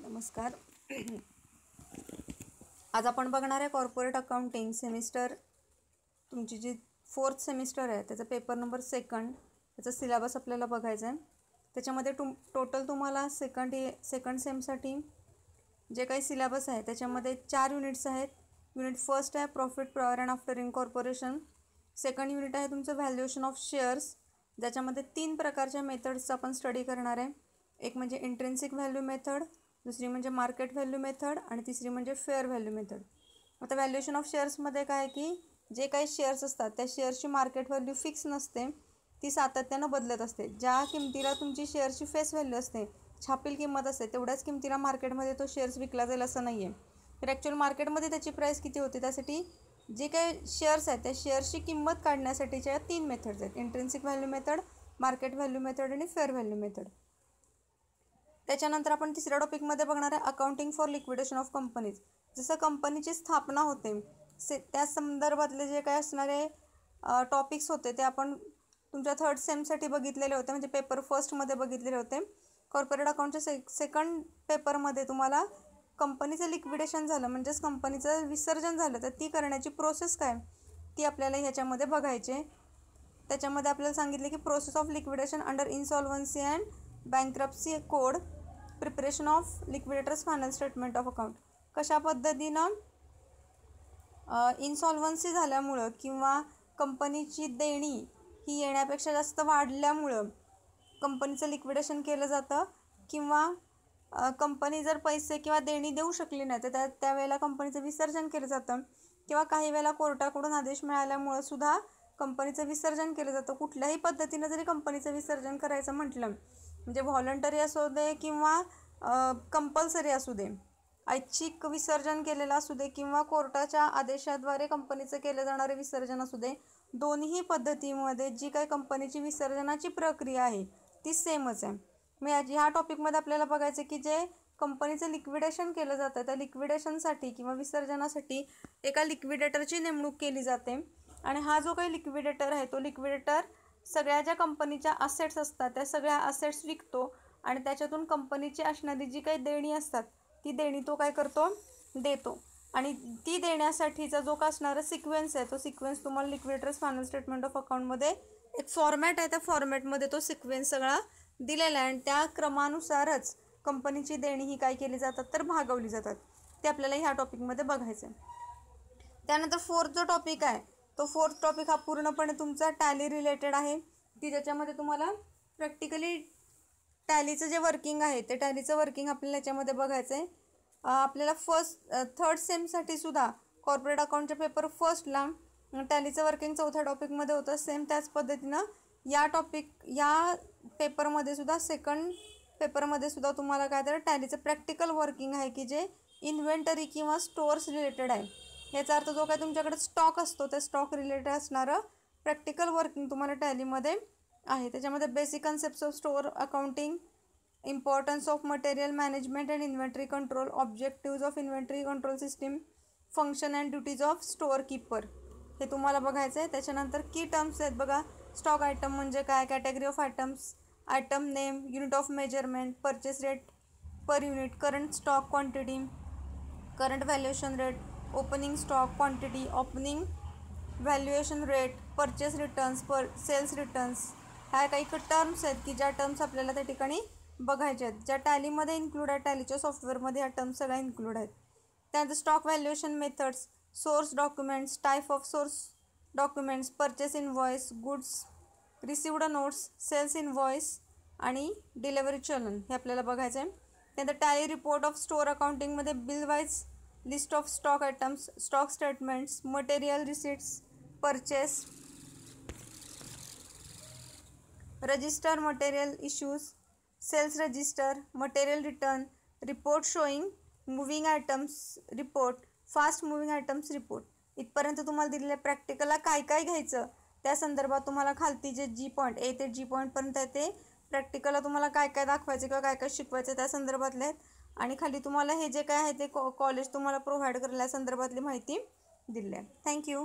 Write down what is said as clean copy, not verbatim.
नमस्कार. आज आपण बघणार आहे कॉर्पोरेट अकाउंटिंग सेमिस्टर तुमची जी 4th सेमिस्टर आहे त्याचा पेपर नंबर 2 त्याचा सिलेबस आपल्याला बघायचा आहे. त्याच्यामध्ये टोटल तुम्हाला सेकंड सेमसाठी जे काही सिलेबस आहे त्याच्यामध्ये 4 युनिट्स आहेत. युनिट फर्स्ट आहे profit prior and after incorporation. Second unit आहे तुमचं व्हॅल्युएशन ऑफ शेअर्स, ज्याच्यामध्ये 3 प्रकारच्या मेथड्सचा आपण स्टडी करणार आहे. एक म्हणजे इंट्रिन्सिक व्हॅल्यू मेथड, दुसरी म्हणजे मार्केट व्हॅल्यू मेथड आणि तिसरी म्हणजे फेअर व्हॅल्यू मेथड. आता व्हॅल्युएशन ऑफ शेअर्समध्ये काय आहे की जे काही शेअर्स असतात त्या शेअर्सची मार्केट व्हॅल्यू फिक्स नसते, ती सातत्यानं बदलत असते. ज्या किमतीला तुमची शेअरची फेस व्हॅल्यू असते, छापील किंमत असते, तेवढ्याच किमतीला मार्केटमध्ये तो शेअर्स विकला जाईल असं नाही आहे. तर ॲक्च्युअल मार्केटमध्ये त्याची प्राईस किती होते त्यासाठी जे काही शेअर्स आहेत त्या शेअर्सची किंमत काढण्यासाठीच्या 3 मेथड्स आहेत: intrinsic value method, market value method आणि फेअर व्हॅल्यू मेथड. त्याच्यानंतर आपण तिसऱ्या टॉपिकमध्ये बघणार आहे accounting for liquidation of companies. जसं कंपनीची स्थापना होते त्या संदर्भातले जे काही असणारे टॉपिक्स होते ते आपण तुमच्या 3rd सेमसाठी बघितलेले होते, म्हणजे पेपर फर्स्टमध्ये बघितलेले होते. कॉर्पोरेट अकाउंटच्या सेकंड पेपरमध्ये तुम्हाला कंपनीचं लिक्विडेशन झालं म्हणजेच कंपनीचं विसर्जन झालं तर ती करण्याची प्रोसेस काय ती आपल्याला ह्याच्यामध्ये बघायचे. त्याच्यामध्ये आपल्याला सांगितले की process of liquidation under insolvency and bankruptcy code, preparation of liquidator's final statement of account. कशा पद्धतीनं इन्सॉल्व्हन्सी झाल्यामुळं किंवा कंपनीची देणी ही येण्यापेक्षा जास्त वाढल्यामुळं कंपनीचं लिक्विडेशन केलं जातं, किंवा कंपनी जर पैसे किंवा देणी देऊ शकली नाही तर त्यावेळेला कंपनीचं विसर्जन केलं जातं, किंवा काही वेळेला कोर्टाकडून आदेश मिळाल्यामुळं सुद्धा कंपनीचं विसर्जन केलं जातं. कुठल्याही पद्धतीनं जरी कंपनीचं विसर्जन करायचं म्हटलं, म्हणजे व्हॉलंटरी असू दे किंवा कंपल्सरी असू दे, ऐच्छिक विसर्जन केलेलं असू दे किंवा कोर्टाच्या आदेशाद्वारे कंपनीचं केलं जाणारे विसर्जन असू दे, दोन्ही पद्धतीमध्ये जी काही कंपनीची विसर्जनाची प्रक्रिया आहे ती सेमच आहे. मग ह्या टॉपिकमध्ये आपल्याला बघायचं की जे कंपनीचं लिक्विडेशन केलं जातं त्या लिक्विडेशनसाठी किंवा विसर्जनासाठी एका लिक्विडेटरची नेमणूक केली जाते. आणि हा जो काही लिक्विडेटर आहे तो लिक्विडेटर सगळ्या ज्या कंपनीच्या असेट्स असतात त्या सगळ्या असेट्स विकतो आणि त्याच्यातून कंपनीची असणारी जी काही देणी असतात ती देणी तो काय करतो, देतो. आणि ती देण्यासाठीचा जो का असणारा सिक्वेन्स आहे तो सिक्वेन्स तुम्हाला लिक्विडेटर्स फायनल स्टेटमेंट ऑफ अकाउंटमध्ये एक फॉर्मॅट आहे, त्या फॉर्मॅटमध्ये तो सिक्वेन्स सगळा दिलेला आहे आणि त्या क्रमानुसारच कंपनीची देणी ही काय केली जातात तर भागवली जातात. ते आपल्याला ह्या टॉपिकमध्ये बघायचं आहे. त्यानंतर 4th जो टॉपिक आहे तो 4th टॉपिक हा पूर्णपणे तुमचा टॅली रिलेटेड आहे, की ज्याच्यामध्ये तुम्हाला प्रॅक्टिकली टॅलीचं जे वर्किंग आहे ते टॅलीचं वर्किंग आपल्याला याच्यामध्ये बघायचं आहे. आपल्याला 3rd सेमसाठी सुद्धा कॉर्पोरेट अकाउंटच्या पेपर फर्स्टला टॅलीचं वर्किंग 4थ्या टॉपिकमध्ये होतं. सेम त्याच पद्धतीनं या पेपरमध्ये सुद्धा 2nd पेपरमध्ये सुद्धा तुम्हाला काय तर टॅलीचं प्रॅक्टिकल वर्किंग आहे की जे इन्व्हेंटरी किंवा स्टोअर्स रिलेटेड आहे. याचा अर्थ जो काय तुमच्याकडे स्टॉक असतो त्या स्टॉक रिलेटेड असणारं प्रॅक्टिकल वर्किंग तुम्हाला टॅलीमध्ये आहे. त्याच्यामध्ये basic concepts of store accounting, importance of material management and inventory control, objectives of inventory control system, function and duties of store keeper हे तुम्हाला बघायचं आहे. त्याच्यानंतर की टर्म्स आहेत बघा. स्टॉक आयटम म्हणजे काय, category of items, item name, unit of measurement, purchase rate per unit, current stock quantity, current valuation rate, opening stock quantity, opening valuation rate, purchase returns, sales returns. ह्या काही terms आहेत की ज्या terms आपल्याला त्या ठिकाणी बघायच्या आहेत, ज्या टॅलीमध्ये इन्क्लूड आहे, टॅलीच्या सॉफ्टवेअरमध्ये ह्या टर्म्स सगळ्या इन्क्लूड आहेत. त्यानंतर stock valuation methods, source documents, type of source documents, purchase invoice, goods received notes, sales invoice आणि डिलेव्हरी चलन हे आपल्याला बघायचं आहे. त्यानंतर टॅली रिपोर्ट ऑफ स्टोअर अकाउंटिंगमध्ये bill wise list of stock items, stock statements, material receipts, purchase register, material issues, sales register, material return, report showing moving items report, fast moving items report. इथपर्यंत तुम्हाला दिलेलं आहे. प्रॅक्टिकलला काय काय घ्यायचं त्या संदर्भात तुम्हाला खालती जे जी पॉईंट ए ते जी पॉईंटपर्यंत आहे ते प्रॅक्टिकलला तुम्हाला काय काय दाखवायचं किंवा काय काय शिकवायचं त्या संदर्भातले आहेत. आणि खाली तुम्हाला हे जे काय आहे ते कॉलेज तुम्हाला प्रोव्हाइड करेल या संदर्भातली माहिती दिली आहे. थँक्यू.